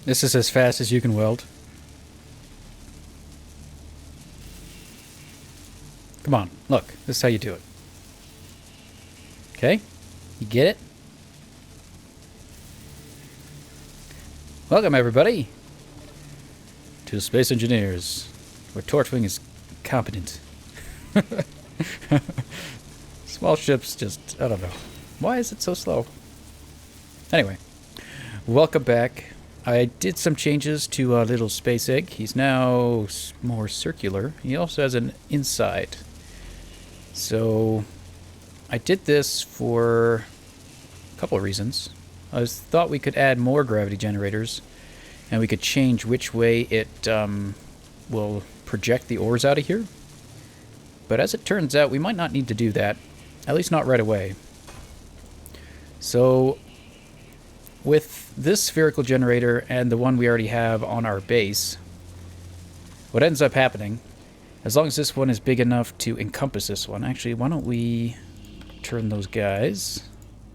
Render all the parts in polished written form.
This is as fast as you can weld. Come on, look. This is how you do it. Okay? You get it? Welcome, everybody, to Space Engineers, where Torchwing is competent. Small ships just, I don't know. Why is it so slow? Anyway, welcome back. I did some changes to our little space egg. He's now more circular. He also has an inside. So I did this for a couple of reasons. I thought we could add more gravity generators, and we could change which way it will project the ores out of here. But as it turns out, we might not need to do that, at least not right away. So with this spherical generator and the one we already have on our base, what ends up happening, as long as this one is big enough to encompass this one, actually, why don't we turn those guys?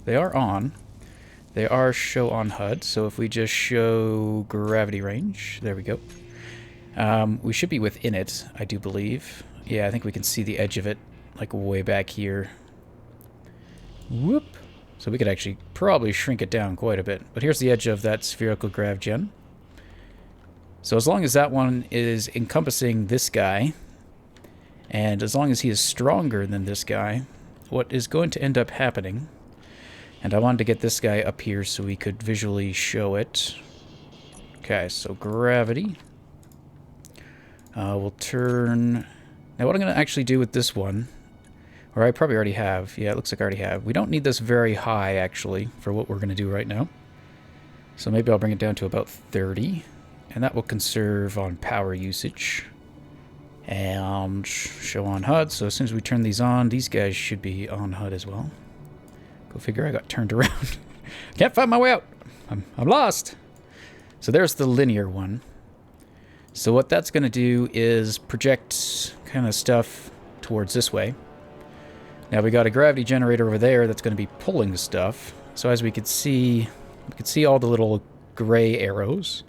They are on. They are show on HUD, so if we just show gravity range, there we go. We should be within it, I do believe. Yeah, I think we can see the edge of it, like way back here. Whoop! So we could actually probably shrink it down quite a bit. But here's the edge of that spherical grav gen. So as long as that one is encompassing this guy, and as long as he is stronger than this guy, what is going to end up happening, and I wanted to get this guy up here so we could visually show it. Okay, so gravity. We'll turn... Now what I'm going to actually do with this one, or I probably already have. Yeah, it looks like I already have. We don't need this very high, actually, for what we're going to do right now. So maybe I'll bring it down to about 30. And that will conserve on power usage. And show on HUD. So as soon as we turn these on, these guys should be on HUD as well. Go figure, I got turned around. Can't find my way out. I'm lost. So there's the linear one. So what that's going to do is project kind of stuff towards this way. Now we got a gravity generator over there that's going to be pulling stuff. So as we could see all the little gray arrows.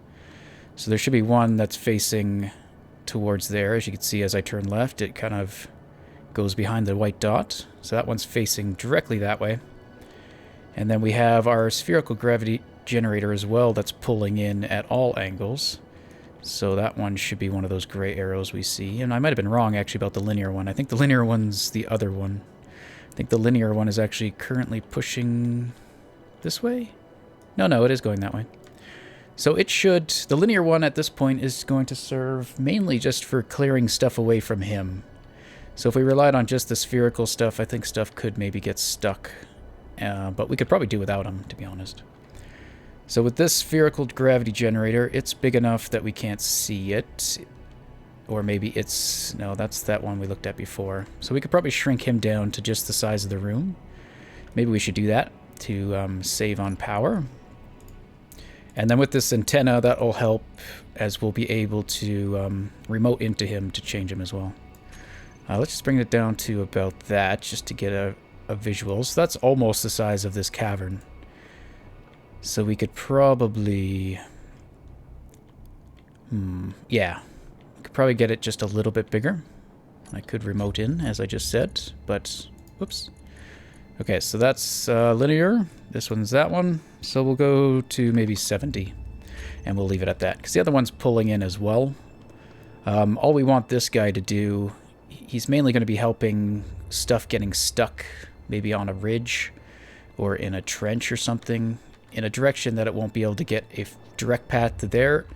So there should be one that's facing towards there. As you can see, as I turn left, it kind of goes behind the white dot. So that one's facing directly that way. And then we have our spherical gravity generator as well that's pulling in at all angles. So that one should be one of those gray arrows we see. And I might have been wrong, actually, about the linear one. I think the linear one's the other one. I think the linear one is actually currently pushing this way? No, it is going that way. So it should... The linear one at this point is going to serve mainly just for clearing stuff away from him. So if we relied on just the spherical stuff, I think stuff could maybe get stuck. But we could probably do without him, to be honest. So with this spherical gravity generator, it's big enough that we can't see it. Or maybe it's... No, that's that one we looked at before. So we could probably shrink him down to just the size of the room. Maybe we should do that to save on power. And then with this antenna, that will help as we'll be able to remote into him to change him as well. Let's just bring it down to about that, just to get a visual. So that's almost the size of this cavern. So we could probably... yeah. We could probably get it just a little bit bigger. I could remote in, as I just said, but... Whoops. Okay, so that's linear. This one's that one. So we'll go to maybe 70. And we'll leave it at that. Because the other one's pulling in as well. All we want this guy to do... He's mainly going to be helping stuff getting stuck, maybe on a ridge or in a trench or something, in a direction that it won't be able to get a direct path to there.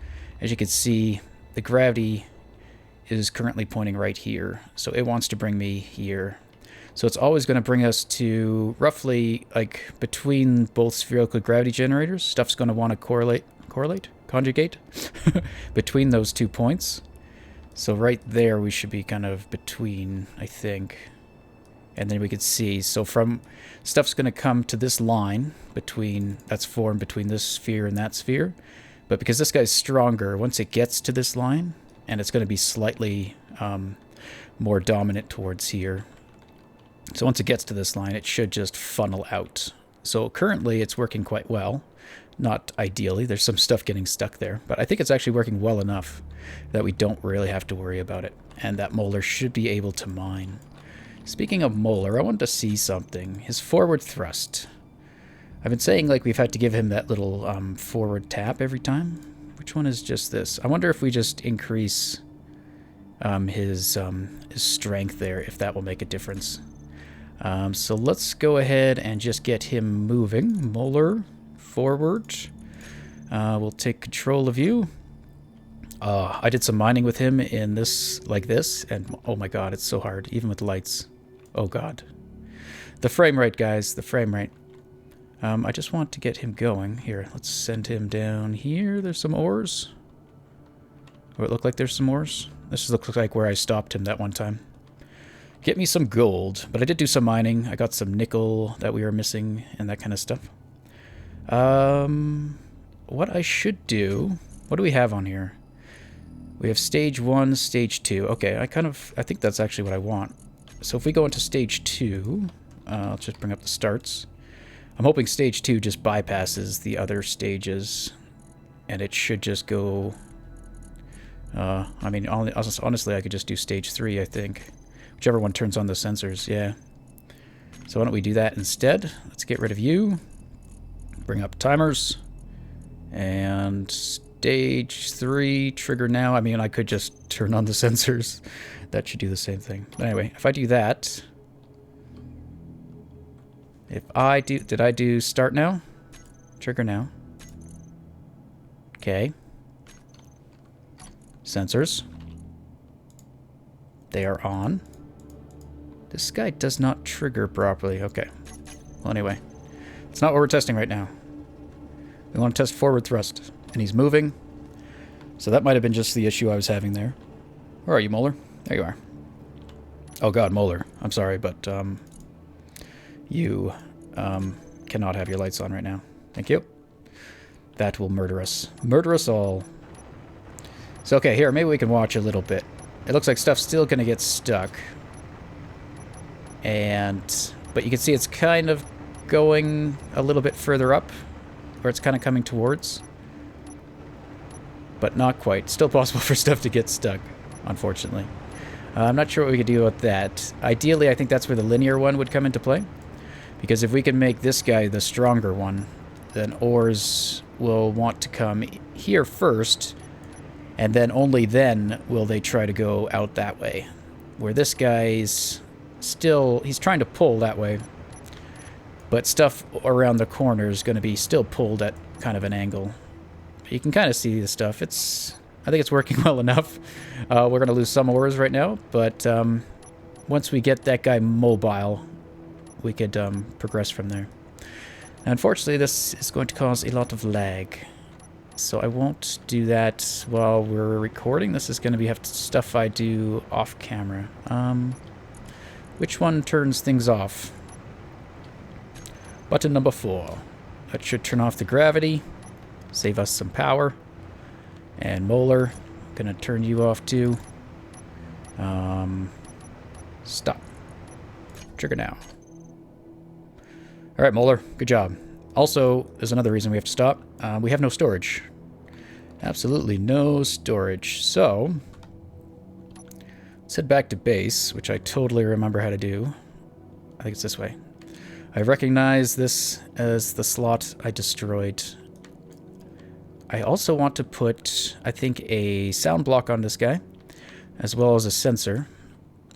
As you can see, the gravity is currently pointing right here, so it wants to bring me here. So it's always going to bring us to roughly like between both spherical gravity generators. Stuff's going to want to conjugate between those 2 points. So right there we should be kind of between, I think. And then we could see, so from stuff's going to come to this line between, that's formed between this sphere and that sphere. But because this guy's stronger, once it gets to this line, and it's going to be slightly more dominant towards here. So once it gets to this line, it should just funnel out. So currently it's working quite well. Not ideally. There's some stuff getting stuck there. But I think it's actually working well enough that we don't really have to worry about it. And that molar should be able to mine. Speaking of molar, I wanted to see something. His forward thrust. I've been saying like we've had to give him that little forward tap every time. Which one is just this? I wonder if we just increase his strength there, if that will make a difference. So let's go ahead and just get him moving. Molar, forward. We'll take control of you. I did some mining with him in this, like this, and oh my god, it's so hard, even with the lights. Oh god. The frame rate, guys, the frame rate. I just want to get him going. Here, let's send him down here. There's some ores. Or it looked like there's some ores. This looks like where I stopped him that one time. Get me some gold. But I did do some mining. I got some nickel that we were missing and that kind of stuff. What I should do... What do we have on here? We have stage 1, stage 2. Okay, I think that's actually what I want. So if we go into stage 2... I'll just bring up the starts. I'm hoping stage 2 just bypasses the other stages, and it should just go... I mean, honestly, I could just do stage 3, I think. Whichever one turns on the sensors, yeah. So why don't we do that instead? Let's get rid of you. Bring up timers. And stage 3, trigger now. I mean, I could just turn on the sensors. That should do the same thing. But anyway, if I do that... If I do... Did I do start now? Trigger now. Okay. Sensors. They are on. This guy does not trigger properly. Okay. Well, anyway. It's not what we're testing right now. We want to test forward thrust. And he's moving. So that might have been just the issue I was having there. Where are you, Molar? There you are. Oh god, Molar. I'm sorry, but you cannot have your lights on right now. Thank you. That will murder us. Murder us all. So, okay, here, maybe we can watch a little bit. It looks like stuff's still going to get stuck. But you can see it's kind of going a little bit further up, where it's kind of coming towards. But not quite. Still possible for stuff to get stuck, unfortunately. I'm not sure what we could do about that. Ideally, I think that's where the linear one would come into play. Because if we can make this guy the stronger one, then ores will want to come here first, and then only then will they try to go out that way. Where this guy's still... He's trying to pull that way, but stuff around the corner is going to be still pulled at kind of an angle. You can kind of see the stuff. I think it's working well enough. We're going to lose some ores right now, but once we get that guy mobile, we could progress from there. Unfortunately, this is going to cause a lot of lag, so I won't do that while we're recording. This is going to be stuff I do off camera. Which one turns things off? Button number 4. That should turn off the gravity, save us some power. And Molar, gonna turn you off too. Stop. Trigger now. Alright, Molar, good job. Also, there's another reason we have to stop. We have no storage. Absolutely no storage. So, let's head back to base, which I totally remember how to do. I think it's this way. I recognize this as the slot I destroyed. I also want to put, I think, a sound block on this guy, as well as a sensor.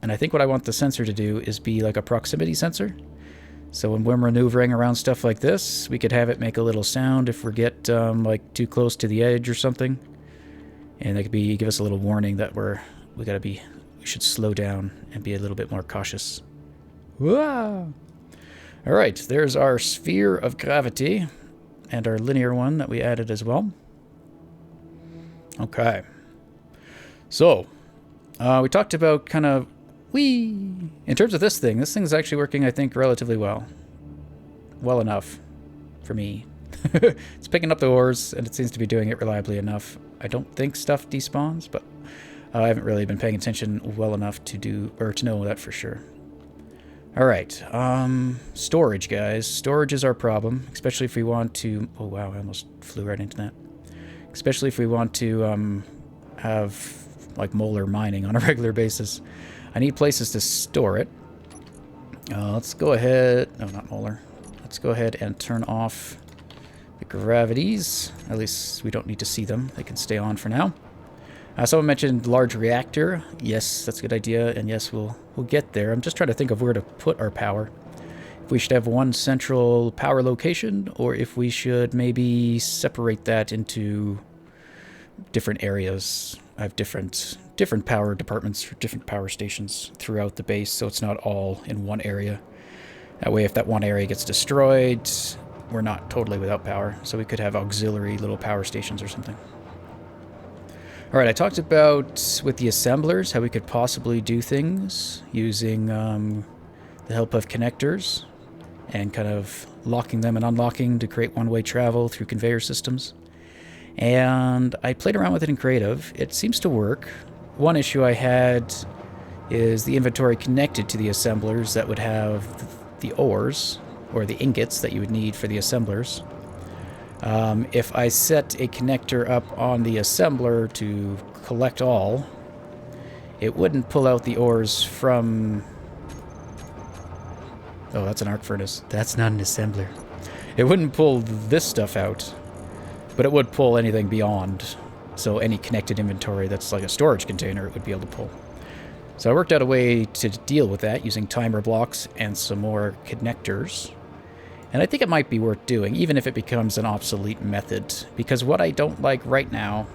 And I think what I want the sensor to do is be like a proximity sensor. So when we're maneuvering around stuff like this, we could have it make a little sound if we get like too close to the edge or something. And that could give us a little warning that we should slow down and be a little bit more cautious. Whoa! All right, there's our sphere of gravity and our linear one that we added as well. Okay. So, we talked about kind of in terms of this thing's actually working, I think, relatively well. Well enough for me. It's picking up the ores, and it seems to be doing it reliably enough. I don't think stuff despawns, but I haven't really been paying attention well enough to know that for sure. Alright, storage, guys. Storage is our problem, especially if we want to... Oh, wow, I almost flew right into that. Especially if we want to have, like, molar mining on a regular basis. I need places to store it. Let's go ahead... No, not molar. Let's go ahead and turn off the gravities. At least we don't need to see them. They can stay on for now. Someone mentioned large reactor. Yes, that's a good idea, and yes, we'll get there. I'm just trying to think of where to put our power. If we should have one central power location, or if we should maybe separate that into different areas. I have different power departments for different power stations throughout the base, so it's not all in one area. That way, if that one area gets destroyed, we're not totally without power. So we could have auxiliary little power stations or something. Alright, I talked about, with the assemblers, how we could possibly do things using the help of connectors and kind of locking them and unlocking to create one-way travel through conveyor systems. And I played around with it in creative. It seems to work. One issue I had is the inventory connected to the assemblers that would have the ores, or the ingots that you would need for the assemblers. If I set a connector up on the assembler to collect all, it wouldn't pull out the ores from... Oh, that's an arc furnace. That's not an assembler. It wouldn't pull this stuff out, but it would pull anything beyond. So any connected inventory that's like a storage container, it would be able to pull. So I worked out a way to deal with that using timer blocks and some more connectors. And I think it might be worth doing, even if it becomes an obsolete method. Because what I don't like right now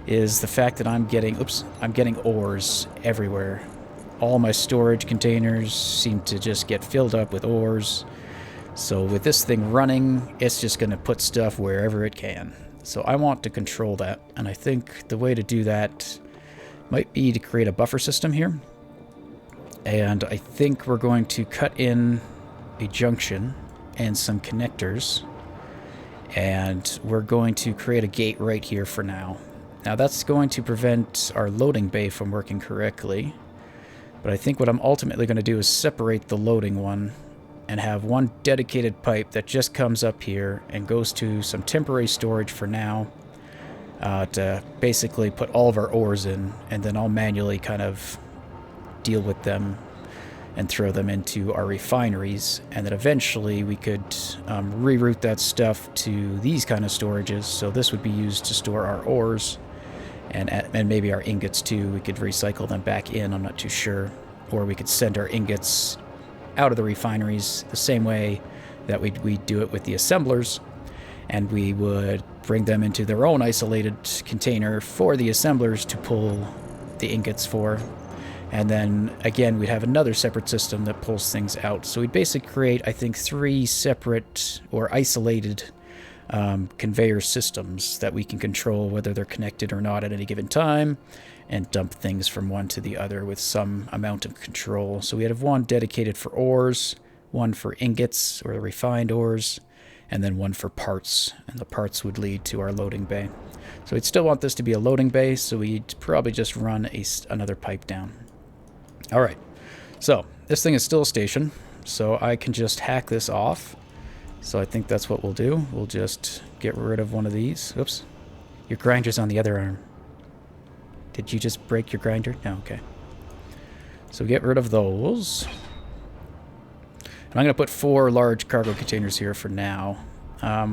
is the fact that I'm getting ores everywhere. All my storage containers seem to just get filled up with ores. So with this thing running, it's just going to put stuff wherever it can. So I want to control that. And I think the way to do that might be to create a buffer system here. And I think we're going to cut in a junction and some connectors, and we're going to create a gate right here for now. Now that's going to prevent our loading bay from working correctly, but I think what I'm ultimately going to do is separate the loading one and have one dedicated pipe that just comes up here and goes to some temporary storage for now, to basically put all of our ores in, and then I'll manually kind of deal with them and throw them into our refineries, and then eventually we could reroute that stuff to these kind of storages. So this would be used to store our ores, and maybe our ingots too. We could recycle them back in, I'm not too sure. Or we could send our ingots out of the refineries the same way that we do it with the assemblers, and we would bring them into their own isolated container for the assemblers to pull the ingots for. And then, again, we'd have another separate system that pulls things out. So we'd basically create, I think, 3 separate or isolated conveyor systems that we can control whether they're connected or not at any given time, and dump things from one to the other with some amount of control. So we'd have one dedicated for ores, one for ingots or refined ores, and then one for parts. And the parts would lead to our loading bay. So we'd still want this to be a loading bay, so we'd probably just run another pipe down. Alright, so this thing is still a station, so I can just hack this off. So I think that's what we'll do. We'll just get rid of one of these. Oops. Your grinder's on the other arm. Did you just break your grinder? No, okay. So get rid of those. And I'm going to put 4 large cargo containers here for now. I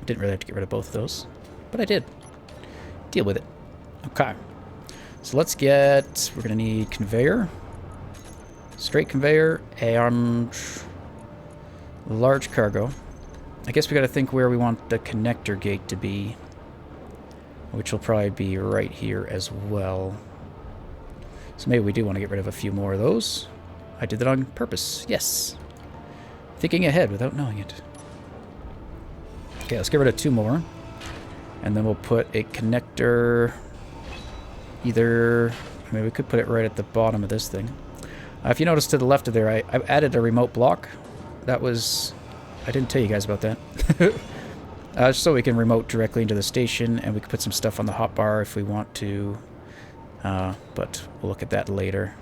didn't really have to get rid of both of those, but I did. Deal with it. Okay. So let's get, we're going to need conveyor, straight conveyor, and large cargo. I guess we got to think where we want the connector gate to be, which will probably be right here as well. So maybe we do want to get rid of a few more of those. I did that on purpose. Yes. Thinking ahead without knowing it. Okay, let's get rid of 2 more. And then we'll put a connector either... I mean, we could put it right at the bottom of this thing. If you notice to the left of there, I've added a remote block. That was... I didn't tell you guys about that. So we can remote directly into the station, and we can put some stuff on the hotbar if we want to. But we'll look at that later.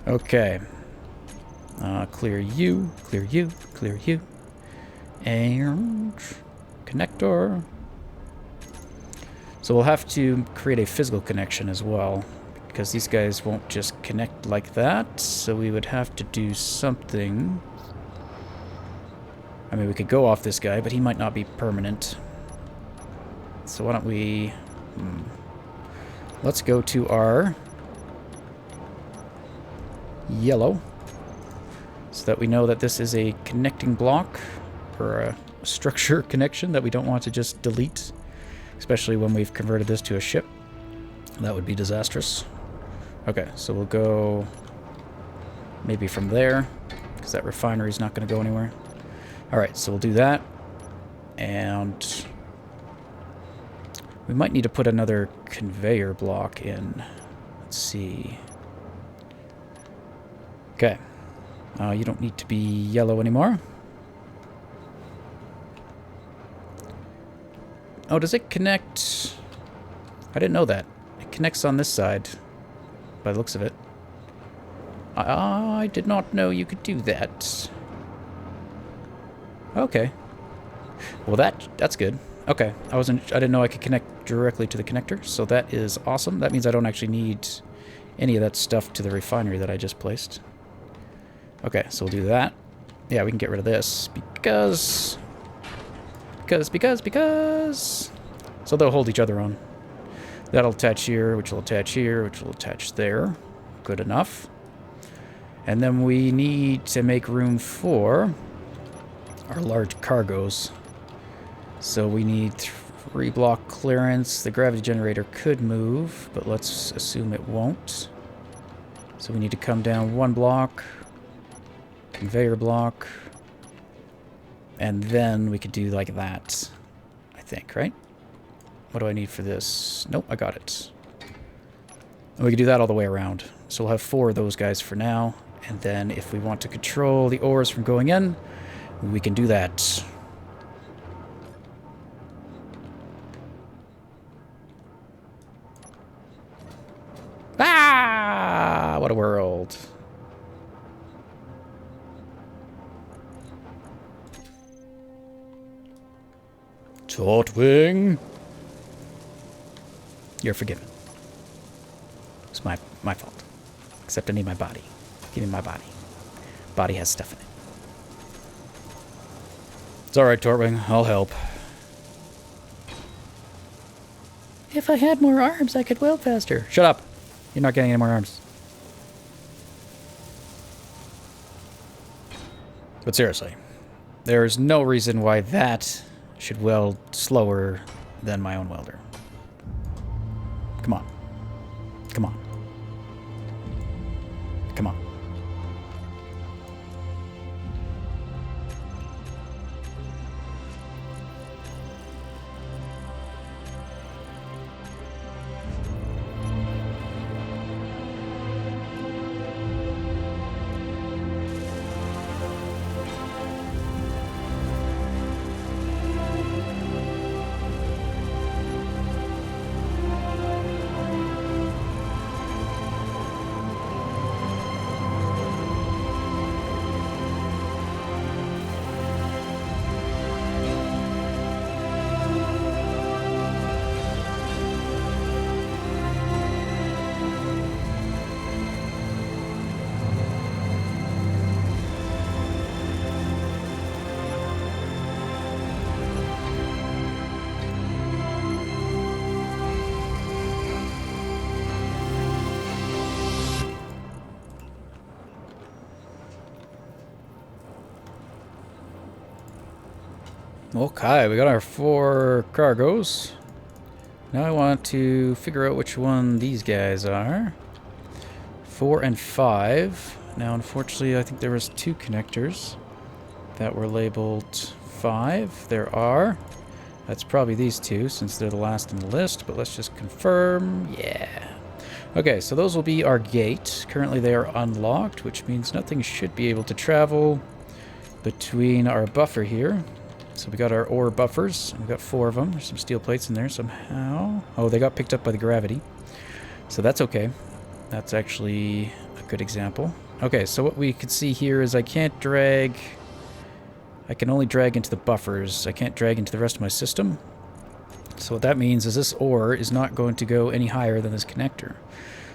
Okay. Clear you, clear you, clear you. And connector. So we'll have to create a physical connection as well, because these guys won't just connect like that. So we would have to do something. I mean, we could go off this guy, but he might not be permanent. So why don't we... Let's go to our yellow, so that we know that this is a connecting block, or a structure connection that we don't want to just delete, especially when we've converted this to a ship. That would be disastrous. Okay, so we'll go maybe from there, because that refinery is not going to go anywhere. Alright, so we'll do that. And we might need to put another conveyor block in. Let's see. Okay. You don't need to be yellow anymore. Oh, does it connect? I didn't know that. It connects on this side, by the looks of it. I did not know you could do that. Okay. Well, that's good. Okay, I didn't know I could connect directly to the connector, so that is awesome. That means I don't actually need any of that stuff to the refinery that I just placed. Okay, so we'll do that. Yeah, we can get rid of this because. So they'll hold each other on. That'll attach here, which will attach here, which will attach there. Good enough. And then we need to make room for our large cargoes. So we need 3 block clearance. The gravity generator could move, but let's assume it won't. So we need to come down 1 block, conveyor block, and then we could do like that, I think, right? What do I need for this? Nope, I got it. And we can do that all the way around. So we'll have 4 of those guys for now, and then if we want to control the ores from going in, we can do that. Ah! What a world. Tautwing. You're forgiven. It's my fault. Except I need my body. Give me my body. Body has stuff in it. It's alright, Tautwing. I'll help. If I had more arms, I could weld faster. Shut up. You're not getting any more arms. But seriously, there's no reason why that should weld slower than my own welder. Come on. Come on. Come on. Okay, we got our 4 cargoes. Now I want to figure out which one these guys are. 4 and 5. Now, unfortunately, I think there was 2 connectors that were labeled 5. There are. That's probably these 2, since they're the last on the list, but let's just confirm. Yeah. Okay, so those will be our gate. Currently they are unlocked, which means nothing should be able to travel between our buffer here. So we got our ore buffers. We've got 4 of them. There's some steel plates in there somehow. Oh, they got picked up by the gravity. So that's okay. That's actually a good example. Okay, so what we can see here is I can't drag... I can only drag into the buffers. I can't drag into the rest of my system. So what that means is this ore is not going to go any higher than this connector.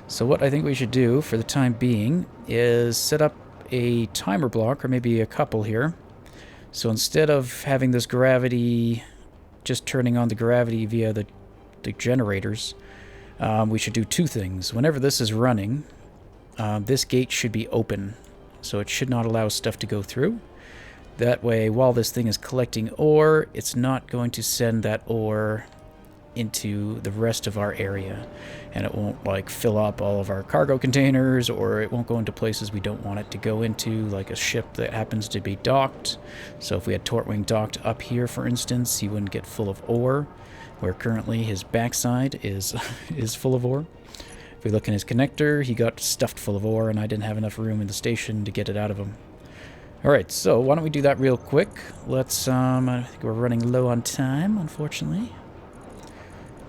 So what I think we should do for the time being is set up a timer block, or maybe a couple here. So instead of having this gravity, just turning on the gravity via the generators, we should do two things. Whenever this is running, this gate should be open, so it should not allow stuff to go through. That way, while this thing is collecting ore, it's not going to send that ore into the rest of our area, and it won't like fill up all of our cargo containers, or it won't go into places we don't want it to go into, like a ship that happens to be docked. So if we had Tortwing docked up here, for instance, he wouldn't get full of ore, where currently his backside is is full of ore. If we look in his connector, he got stuffed full of ore, and I didn't have enough room in the station to get it out of him. Alright, so why don't we do that real quick. Let's, I think we're running low on time, unfortunately.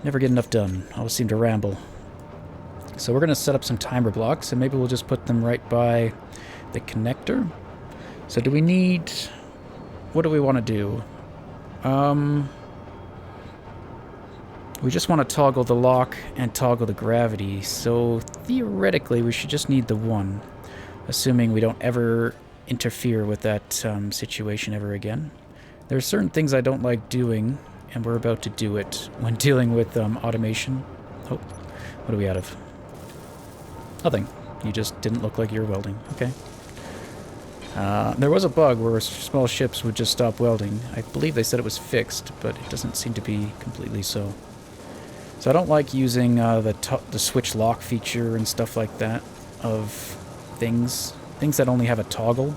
Never get enough done. Always seem to ramble. So we're going to set up some timer blocks, and maybe we'll just put them right by the connector. So do we need... What do we want to do? We just want to toggle the lock and toggle the gravity. So theoretically, we should just need the one, assuming we don't ever interfere with that situation ever again. There are certain things I don't like doing, and we're about to do it when dealing with automation. Oh, what are we out of? Nothing. You just didn't look like you're welding. Okay. There was a bug where small ships would just stop welding. I believe they said it was fixed, but it doesn't seem to be completely so. So I don't like using the switch lock feature and stuff like that of things that only have a toggle.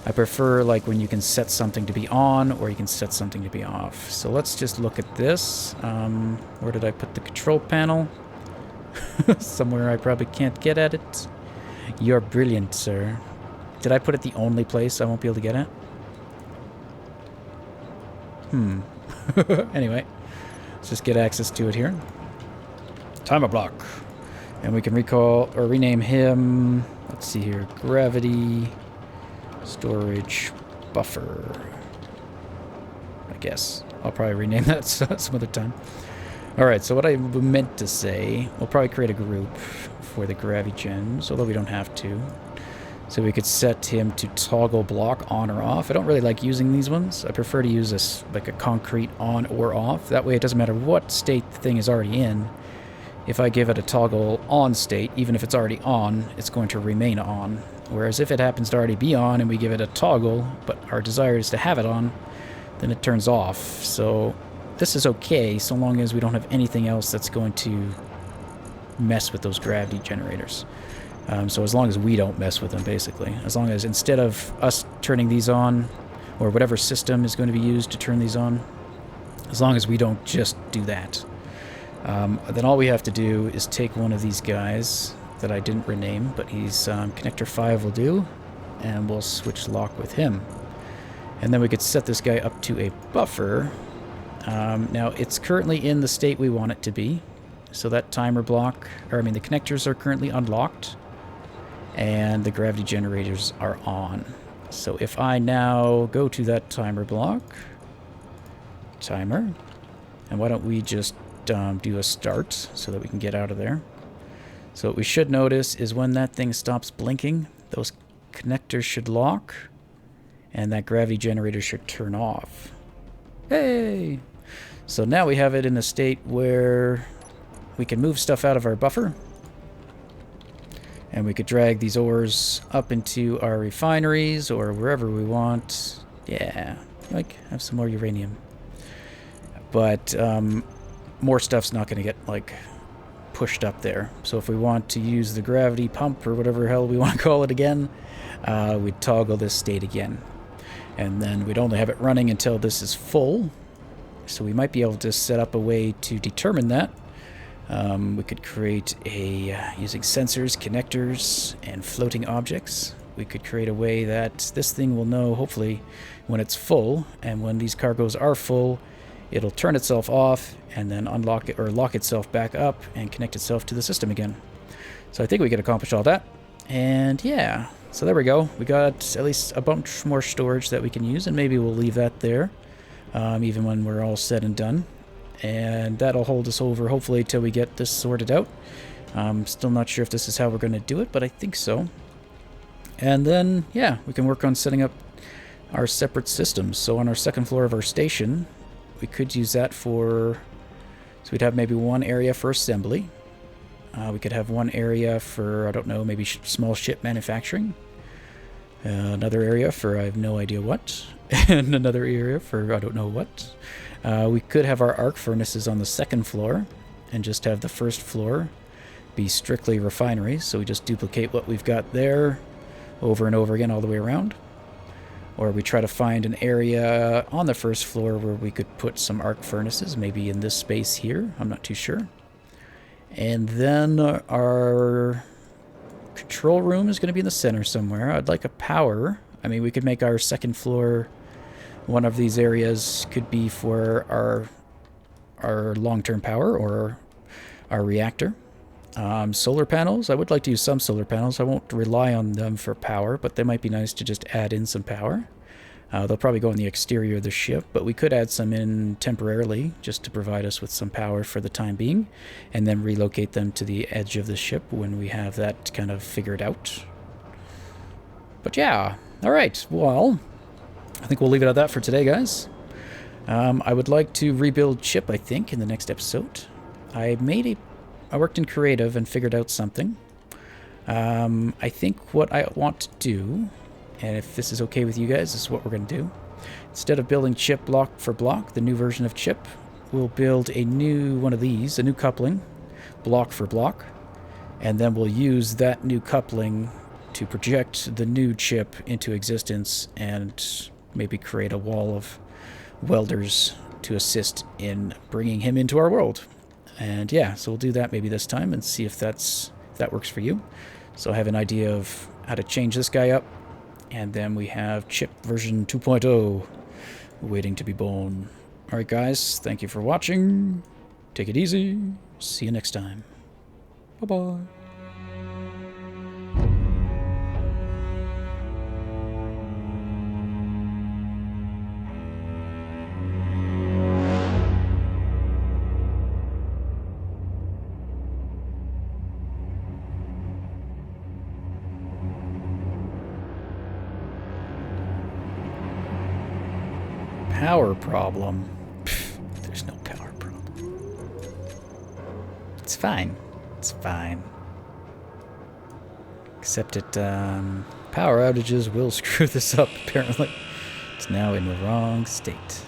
I prefer like when you can set something to be on, or you can set something to be off. So let's just look at this. Where did I put the control panel? Somewhere I probably can't get at it. You're brilliant, sir. Did I put it the only place I won't be able to get it? Anyway, let's just get access to it here. Timer block. And we can recall, or rename him, let's see here, gravity, storage, buffer. I guess. I'll probably rename that some other time. Alright, so what I meant to say, we'll probably create a group for the gravity gens, although we don't have to. So we could set him to toggle block on or off. I don't really like using these ones. I prefer to use this like a concrete on or off. That way it doesn't matter what state the thing is already in. If I give it a toggle on state, even if it's already on, it's going to remain on. Whereas if it happens to already be on and we give it a toggle, but our desire is to have it on, then it turns off. So this is okay so long as we don't have anything else that's going to mess with those gravity generators. So as long as we don't mess with them, basically. As long as instead of us turning these on, or whatever system is going to be used to turn these on, as long as we don't just do that. Then all we have to do is take one of these guys that I didn't rename, but he's connector 5 will do, and we'll switch lock with him. And then we could set this guy up to a buffer. Now it's currently in the state we want it to be, so that timer block, or I mean the connectors are currently unlocked, and the gravity generators are on. So if I now go to that timer block, timer, and why don't we just do a start so that we can get out of there. So what we should notice is when that thing stops blinking, those connectors should lock, and that gravity generator should turn off. Hey! So now we have it in a state where we can move stuff out of our buffer, and we could drag these ores up into our refineries or wherever we want. Yeah, like have some more uranium. But more stuff's not going to get like pushed up there. So if we want to use the gravity pump or whatever the hell we want to call it again, we'd toggle this state again. And then we'd only have it running until this is full. So we might be able to set up a way to determine that. We could create a, using sensors, connectors, and floating objects, we could create a way that this thing will know, hopefully, when it's full, and when these cargoes are full, it'll turn itself off and then unlock it or lock itself back up and connect itself to the system again. So I think we could accomplish all that. And yeah, so there we go. We got at least a bunch more storage that we can use, and maybe we'll leave that there, even when we're all said and done. And that'll hold us over, hopefully, till we get this sorted out. Still not sure if this is how we're going to do it, but I think so. And then, yeah, we can work on setting up our separate systems. So on our second floor of our station, we could use that for... So we'd have maybe one area for assembly. We could have one area for, I don't know, maybe small ship manufacturing. Another area for I have no idea what. And another area for I don't know what. We could have our arc furnaces on the second floor and just have the first floor be strictly refineries. So we just duplicate what we've got there over and over again all the way around. Or we try to find an area on the first floor where we could put some arc furnaces, maybe in this space here. I'm not too sure. And then our control room is going to be in the center somewhere. I'd like a power. I mean, we could make our second floor, one of these areas could be for our long-term power or our reactor. Solar panels, I would like to use some solar panels. I won't rely on them for power, but they might be nice to just add in some power. They'll probably go on the exterior of the ship, but we could add some in temporarily just to provide us with some power for the time being, and then relocate them to the edge of the ship when we have that kind of figured out. But yeah, alright, well, I think we'll leave it at that for today, guys. I would like to rebuild Chip, I think, in the next episode. I worked in creative and figured out something. I think what I want to do, and if this is okay with you guys, this is what we're going to do. Instead of building Chip block for block, the new version of Chip, we'll build a new one of these, a new coupling, block for block, and then we'll use that new coupling to project the new Chip into existence and maybe create a wall of welders to assist in bringing him into our world. And yeah, so we'll do that maybe this time and see if that works for you. So I have an idea of how to change this guy up. And then we have Chip version 2.0 waiting to be born. Alright guys, thank you for watching. Take it easy. See you next time. Bye-bye. Power problem. Pfft, there's no power problem. It's fine. It's fine. Except power outages will screw this up, apparently. It's now in the wrong state.